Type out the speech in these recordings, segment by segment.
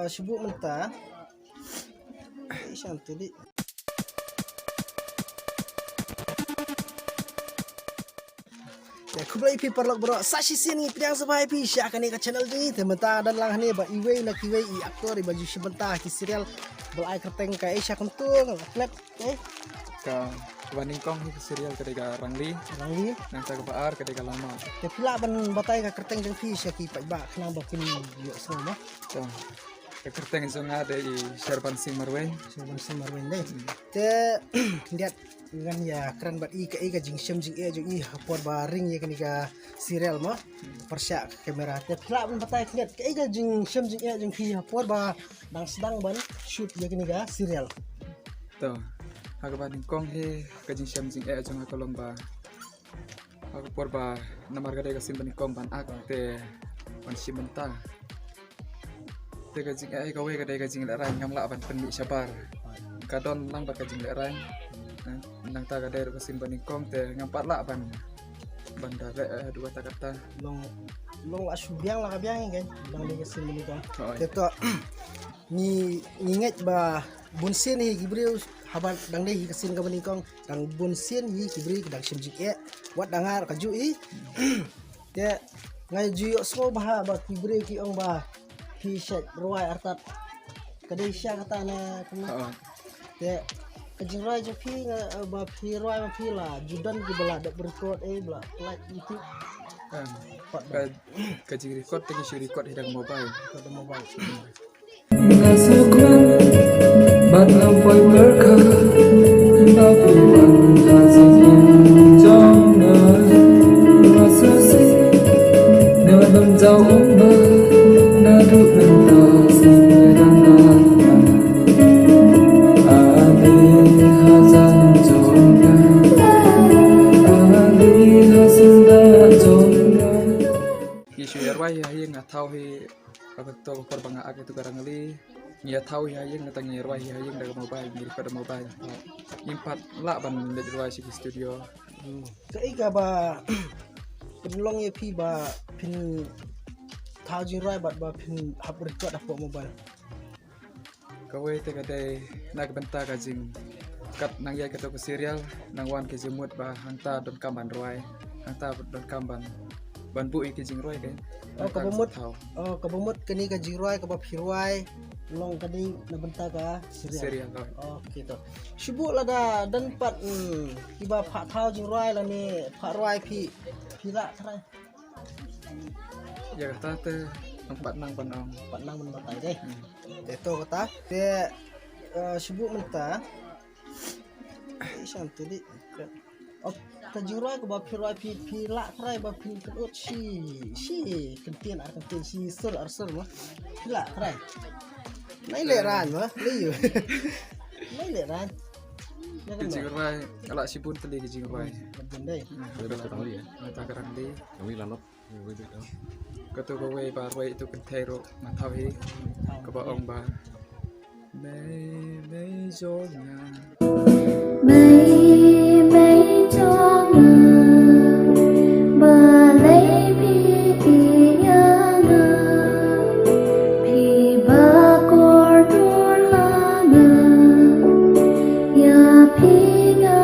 sibuk mentah. Santai di. Ya, kublai pi perlok bro. Sashi sini piang sabai pi sya kan ka channel ni tementa dan lang ni ba iwe na kiwe I aktor baju sibenta ki serial belai kerteng ka Asia kuntung klep ka waning kong hi serial ketika rangli nang sa kapaar ketika lama te pila ban batai ka kerteng jeng fi sya ki pa ba kenang ba kin yo semua so ka kerteng so ngade I Sherban Singh Marweng deh te lihat dengan ya keren bat I ka jing syam jing jing I hapor ba ring ya kenika serial mah persyak kamera te pila ban batai lihat ka jing syam jing jing fi hapor ba dang sedang ban shoot ya kenika serial to aga baning kong hi ka jing syam jing jong ka lomba aga por ba namar gade ka sim baning kong ban ak te ban simenta te ka jing ka we gade ka jing la ran ngam la ban pen sabar ka don lang ba ka jing la ran nang ta gade ka sim baning kong te ngampat la ban da dua kata long asubiang lah kabiang kan long ni kesin ni kan teto ni ingat ba bunsen hi gibreu haban dang dei kesin ka baning kong dang bunsen hi gibreu dang simjik wat dangar kaju I te ngai juyo so bah ba gibreu ki ong ba hi set ruai artat kadai sya kata na kena te kajing roi je pi ba pi roi ma pi la judan ki bala dak berkot bala like YouTube kajing record tegi si record hidang mobile Nasukman bat lampoi berkah tapi hasilnya jangan rasa sih dengan benjau ombak naduk mentas medan ali hazan jongga ali hasilnya jongga isu yarwai hi ngatau hi to korban ak itu karangali ngia tahu ya yang ngatang yarwai ya yang daga mobile ngiri pada mobile impat la ban de yarwai si studio kaiga ba penolong ye pi ba pin tajing roi bat ba pin hab record apa mobile kawe te kade nak benta kajing kat nang ya keto ke serial nang wan ke jemut ba hangta don kamban roi hangta don kamban ban bu ke jing roi kan kabumut kini ka jiroi ka ba pirwai long kani na benta ka serial gitu sibuk lah da dan pat iba pak thau jiroi la ni pak roi pi la trai ya kata te empat nang ban batai deh itu kata te sibuk menta santai di tajuroi ke ba piroi pi la trai ba pi kut si kentien si sur mah la trai nai le ran mah liu nai le ran kejing roi ala sibun teli kejing roi bendai mata kerang di kami lanop ketu kowe ba roi itu kentero matau hi ke ba ong ba mei mei jonya mây cho ngờ bờ lấy bi nhớ ngờ thì bờ cor đua la ngờ ya pi nga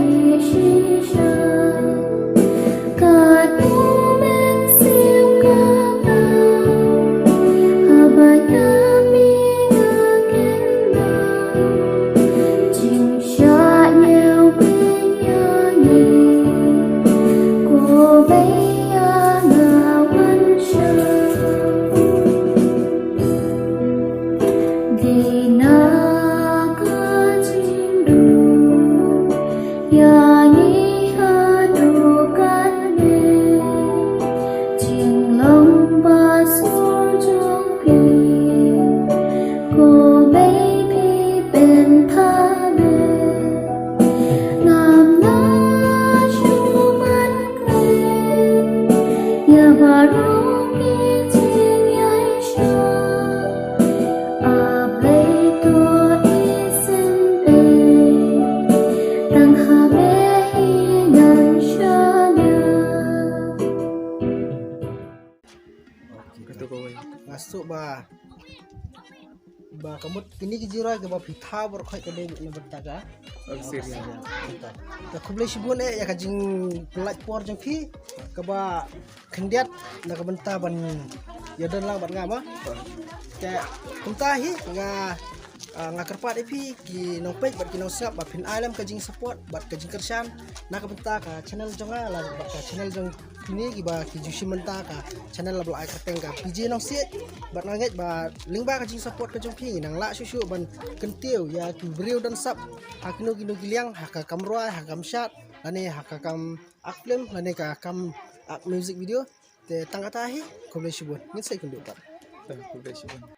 ishisha ka tu men sim ka na habaya mi nga kenda jing sha nhiều masuk bah ba kamut ini ki jiro ke ba pitha bor khoi ke de na bataga Syria. ta kuble shibun ya kajing pelat por jang phi ke ba khendiat na ka benta ban ya dan lang ban ngama ke kumta hi nga kerpat ipi ki nong page bat ki nong sap ba pin alam kajing support bat kajing kersan na ka benta ka channel jonga la bat ka channel jong ini ki ba ki jushi menta ka channel la bla ka teng ka pj nong sit bat nganget ba ling ba kajing support ka jong pi nang la shushu ban kentiu ya ki breu dan sap hakino kino kiliang haka kamroi hakam shat lane haka kam akfilm lane ka kam music video te tangata hi koble shibun ngin sai kundu par Congratulations.